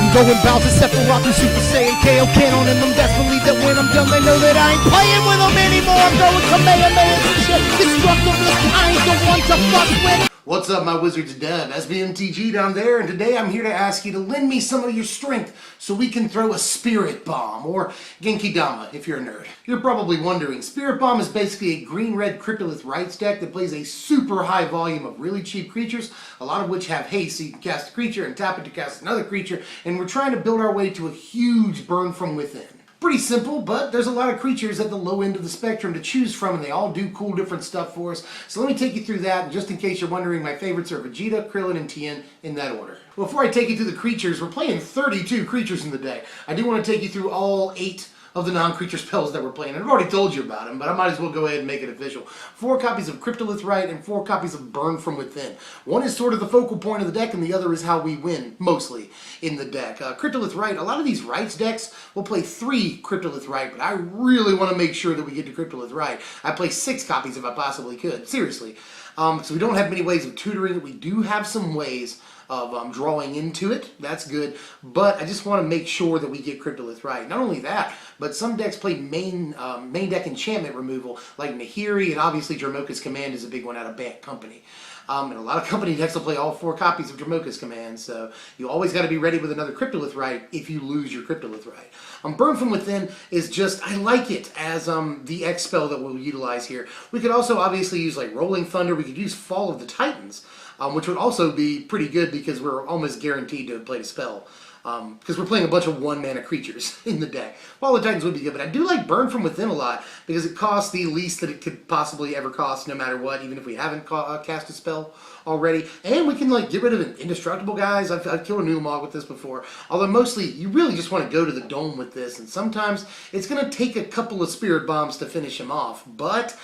I'm going Bowser, Sephiroth, and Super Saiyan KO Canon, and them best believe that when I'm done, they know that I ain't playing with them anymore. I'm going Kamehameha and shit, destructiveness, I ain't the one to fuck with. What's up, my wizards of dub? SBMTG down there, and today I'm here to ask you to lend me some of your strength so we can throw a Spirit Bomb, or Genki Dama if you're a nerd. You're probably wondering, Spirit Bomb is basically a green-red Cryptolith Rites deck that plays a super high volume of really cheap creatures, a lot of which have haste, so you can cast a creature and tap it to cast another creature, and we're trying to build our way to a huge burn from within. Pretty simple, but there's a lot of creatures at the low end of the spectrum to choose from, and they all do cool different stuff for us. So let me take you through that, and just in case you're wondering, my favorites are Vegeta, Krillin, and Tien in that order. Before I take you through the creatures, we're playing 32 creatures in the deck. I do want to take you through all 8 of the non-creature spells that we're playing. I've already told you about them, but I might as well go ahead and make it official. 4 copies of Cryptolith Rite and 4 copies of Burn from Within. One is sort of the focal point of the deck, and the other is how we win, mostly, in the deck. Cryptolith Rite, a lot of these Rites decks will play 3 Cryptolith Rite, but I really want to make sure that we get to Cryptolith Rite. I play 6 copies if I possibly could, seriously. So we don't have many ways of tutoring it. We do have some ways of drawing into it. That's good, but I just want to make sure that we get Cryptolith Rite. Not only that, but some decks play main deck enchantment removal, like Nahiri, and obviously Dromoka's Command is a big one out of Bant Company. And a lot of company decks will play all 4 copies of Dromoka's Command, so you always got to be ready with another Cryptolith Rite if you lose your Cryptolith Rite. Burn from Within is just, I like it as the X spell that we'll utilize here. We could also obviously use like Rolling Thunder, we could use Fall of the Titans, which would also be pretty good because we're almost guaranteed to play a spell. Because we're playing a bunch of 1-mana creatures in the deck. Fall of the Titans would be good, but I do like Burn from Within a lot because it costs the least that it could possibly ever cost no matter what, even if we haven't cast a spell already. And we can like get rid of an indestructible guys. I've killed a Nulmog with this before. Although mostly you really just want to go to the dome with this, and sometimes it's going to take a couple of Spirit Bombs to finish him off. But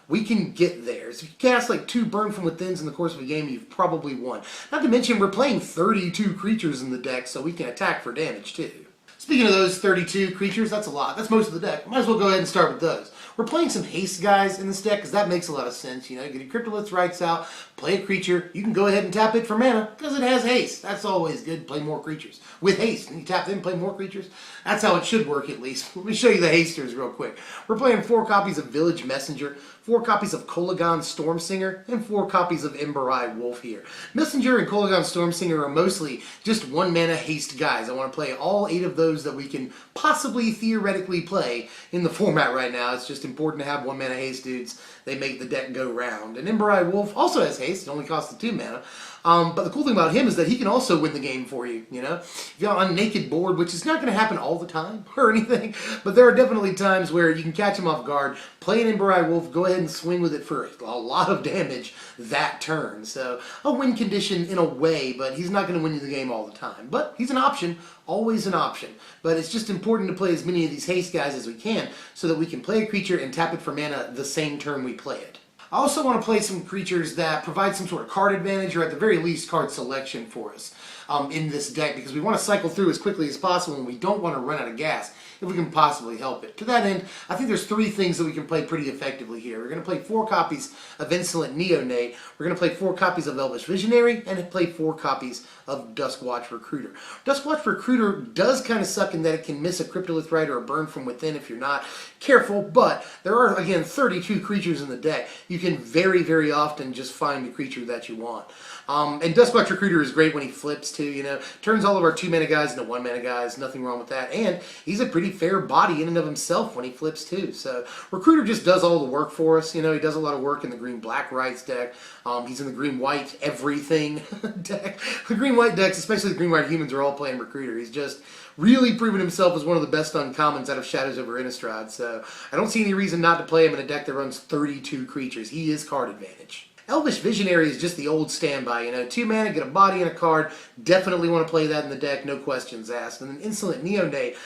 we can get there. So if you cast like 2 Burn from Withins in the course of a game, you've probably won. Not to mention we're playing 32 creatures in the deck, so we can attack for damage too. Speaking of those 32 creatures, that's a lot. That's most of the deck. Might as well go ahead and start with those. We're playing some haste guys in this deck because that makes a lot of sense. You know, get your Cryptolith Rites out, play a creature. You can go ahead and tap it for mana because it has haste. That's always good. Play more creatures with haste. And you tap in, play more creatures. That's how it should work at least. Let me show you the hasters real quick. We're playing 4 copies of Village Messenger, 4 copies of Kolaghan Stormsinger, and 4 copies of Embereye Wolf here. Messenger and Kolaghan Stormsinger are mostly just 1-mana haste guys. I want to play all 8 of those that we can possibly theoretically play in the format right now. It's just important to have 1-mana haste dudes. They make the deck go round. And Embereye Wolf also has haste. It only costs the 2 mana. But the cool thing about him is that he can also win the game for you, you know? If you're on a naked board, which is not going to happen all the time or anything, but there are definitely times where you can catch him off guard, play an Embereye Wolf, go ahead and swing with it for a lot of damage that turn. So a win condition in a way, but he's not going to win you the game all the time. But he's an option, always an option. But it's just important to play as many of these haste guys as we can so that we can play a creature and tap it for mana the same turn we play it. I also want to play some creatures that provide some sort of card advantage, or at the very least card selection for us in this deck, because we want to cycle through as quickly as possible and we don't want to run out of gas if we can possibly help it. To that end, I think there's 3 things that we can play pretty effectively here. We're going to play 4 copies of Insolent Neonate, we're going to play 4 copies of Elvish Visionary, and play 4 copies of Duskwatch Recruiter. Duskwatch Recruiter does kind of suck in that it can miss a Cryptolith Rite or a Burn from Within if you're not careful, but there are, again, 32 creatures in the deck. You can very, very often just find the creature that you want. And Duskwatch Recruiter is great when he flips too, you know. Turns all of our 2-mana guys into 1-mana guys, nothing wrong with that. And he's a pretty fair body in and of himself when he flips too. So Recruiter just does all the work for us, you know. He does a lot of work in the green-black Rites deck. He's in the green-white everything deck. The green-white decks, especially the green-white humans, are all playing Recruiter. He's just really proven himself as one of the best uncommons out of Shadows over Innistrad. So I don't see any reason not to play him in a deck that runs 32 creatures. He is card advantage. Elvish Visionary is just the old standby, you know, 2 mana, get a body and a card. Definitely want to play that in the deck, no questions asked. And then Insolent Neonate.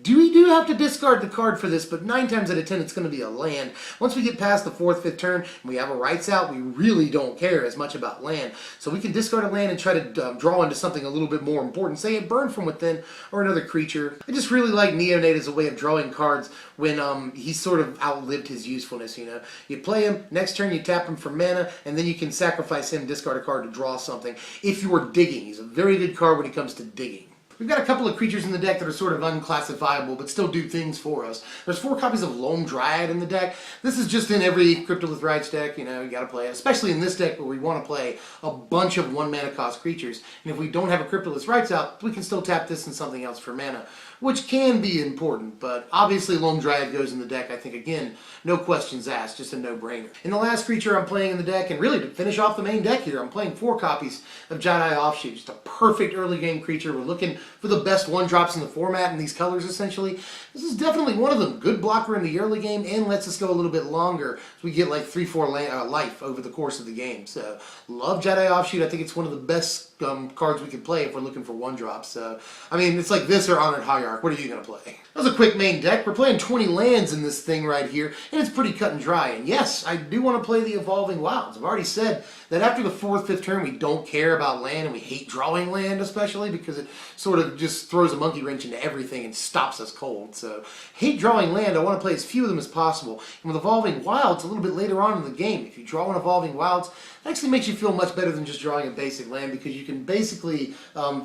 We do have to discard the card for this, but 9 times out of 10 it's going to be a land. Once we get past the 4th, 5th turn and we have a Rites out, we really don't care as much about land. So we can discard a land and try to draw into something a little bit more important, say a Burn from Within or another creature. I just really like Neonate as a way of drawing cards when he's sort of outlived his usefulness, you know. You play him, next turn you tap him for mana, and then you can sacrifice him, discard a card to draw something. If you're digging, he's a very good card when it comes to digging. We've got a couple of creatures in the deck that are sort of unclassifiable, but still do things for us. There's 4 copies of Loam Dryad in the deck. This is just in every Cryptolith Rites deck, you know, you gotta play it. Especially in this deck where we want to play a bunch of 1 mana cost creatures. And if we don't have a Cryptolith Rites out, we can still tap this and something else for mana, which can be important, but obviously Loam Dryad goes in the deck. I think, again, no questions asked, just a no-brainer. And the last creature I'm playing in the deck, and really to finish off the main deck here, I'm playing 4 copies of Jedi Offshoot. Just a perfect early game creature. We're looking for the best 1-drops in the format in these colors, essentially. This is definitely one of them. Good blocker in the early game and lets us go a little bit longer. So we get like 3-4 life over the course of the game. So, love Jedi Offshoot. I think it's one of the best cards we can play if we're looking for 1-drops. So, I mean, it's like this or Honored Hierarch. What are you going to play? That was a quick main deck. We're playing 20 lands in this thing right here, and it's pretty cut and dry. And yes, I do want to play the Evolving Wilds. I've already said that after the 4th, 5th turn, we don't care about land, and we hate drawing land, especially because it sort of just throws a monkey wrench into everything and stops us cold. So, hate drawing land. I want to play as few of them as possible. And with Evolving Wilds, a little bit later on in the game, if you draw an Evolving Wilds, it actually makes you feel much better than just drawing a basic land, because you can basically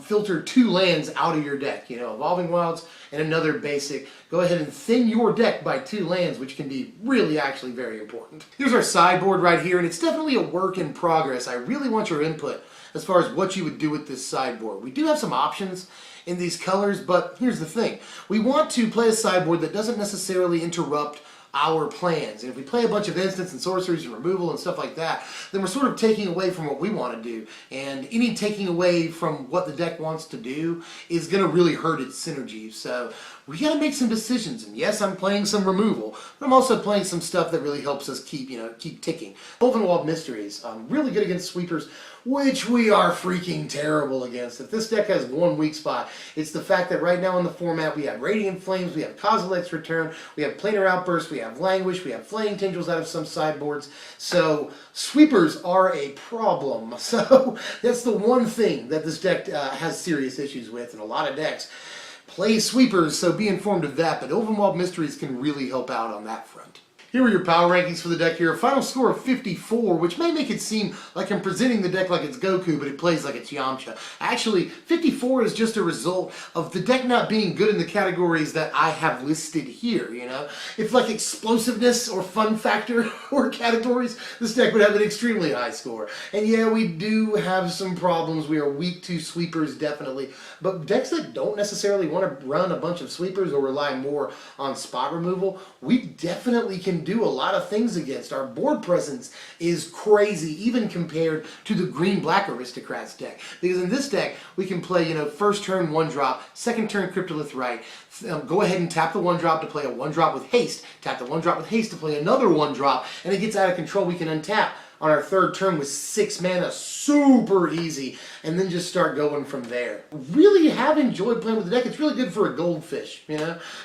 filter 2 lands out of your deck. You know, Evolving Wilds and another basic. Go ahead and thin your deck by 2 lands, which can be really actually very important. Here's our sideboard right here, and it's definitely a work in progress. I really want your input as far as what you would do with this sideboard. We do have some options in these colors, but here's the thing. We want to play a sideboard that doesn't necessarily interrupt our plans. And if we play a bunch of instants and sorceries and removal and stuff like that, then we're sort of taking away from what we want to do. And any taking away from what the deck wants to do is going to really hurt its synergy. So we got to make some decisions. And yes, I'm playing some removal, but I'm also playing some stuff that really helps us keep ticking. Ovenwald Mysteries, really good against sweepers, which we are freaking terrible against. If this deck has one weak spot, it's the fact that right now in the format we have Radiant Flames, we have Kozilek's Return, we have Planar Outburst, we have Languish, we have Flaying Tendrils out of some sideboards. So sweepers are a problem. So that's the one thing that this deck has serious issues with, and a lot of decks play sweepers, so be informed of that. But Ovenwald Mysteries can really help out on that front. Here are your power rankings for the deck here. A final score of 54, which may make it seem like I'm presenting the deck like it's Goku, but it plays like it's Yamcha. Actually, 54 is just a result of the deck not being good in the categories that I have listed here, you know? If like explosiveness or fun factor or categories, this deck would have an extremely high score. And yeah, we do have some problems. We are weak to sweepers, definitely. But decks that don't necessarily want to run a bunch of sweepers or rely more on spot removal, we definitely can do a lot of things against. Our board presence is crazy, even compared to the green-black Aristocrats deck. Because in this deck, we can play, first turn 1-drop, second turn Cryptolith Rite, go ahead and tap the 1-drop to play a 1-drop with haste, tap the 1-drop with haste to play another 1-drop, and it gets out of control. We can untap on our 3rd turn with 6 mana, super easy, and then just start going from there. Really have enjoyed playing with the deck. It's really good for a goldfish,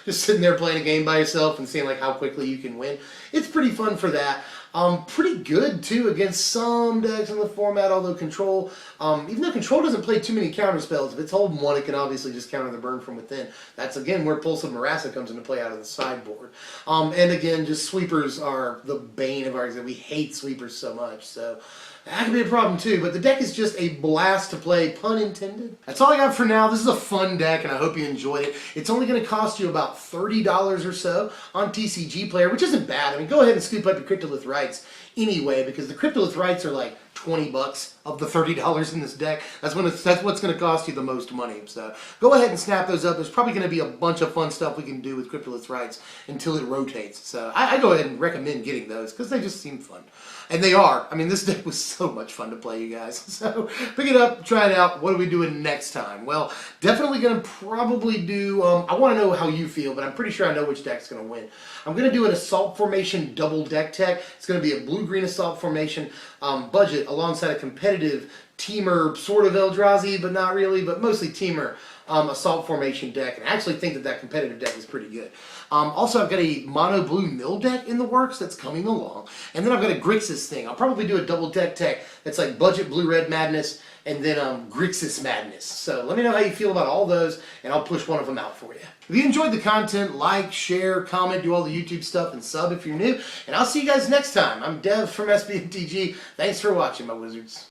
just sitting there playing a game by yourself and seeing like how quickly you can win. It's pretty fun for that. Pretty good too against some decks in the format, although Control, even though Control doesn't play too many counter spells, if it's holding 1, it can obviously just counter the burn from within. That's again where Pulse of Marassa comes into play out of the sideboard. And again, just sweepers are the bane of our existence. We hate sweepers so much, so that can be a problem too, but the deck is just a blast to play, pun intended. That's all I got for now. This is a fun deck, and I hope you enjoyed it. It's only going to cost you about $30 or so on TCG Player, which isn't bad. I mean, go ahead and scoop up your Cryptolith Rites anyway, because the Cryptolith Rites are like $20 of the $30 in this deck. That's what's going to cost you the most money. So go ahead and snap those up. There's probably going to be a bunch of fun stuff we can do with Cryptolith Rites until it rotates. So I go ahead and recommend getting those because they just seem fun. And they are. I mean, this deck was so much fun to play, you guys. So pick it up, try it out. What are we doing next time? Well, definitely going to probably do, I want to know how you feel, but I'm pretty sure I know which deck's going to win. I'm going to do an Assault Formation double deck tech. It's going to be a blue-green Assault Formation budget alongside a competitive Teamer, sort of Eldrazi, but not really, but mostly Teamer Assault Formation deck. And I actually think that competitive deck is pretty good. Also, I've got a mono blue mill deck in the works that's coming along. And then I've got a Grixis thing. I'll probably do a double deck tech that's like budget blue-red madness and then Grixis madness. So let me know how you feel about all those, and I'll push one of them out for you. If you enjoyed the content, like, share, comment, do all the YouTube stuff, and sub if you're new. And I'll see you guys next time. I'm Dev from SBMTG. Thanks for watching, my wizards.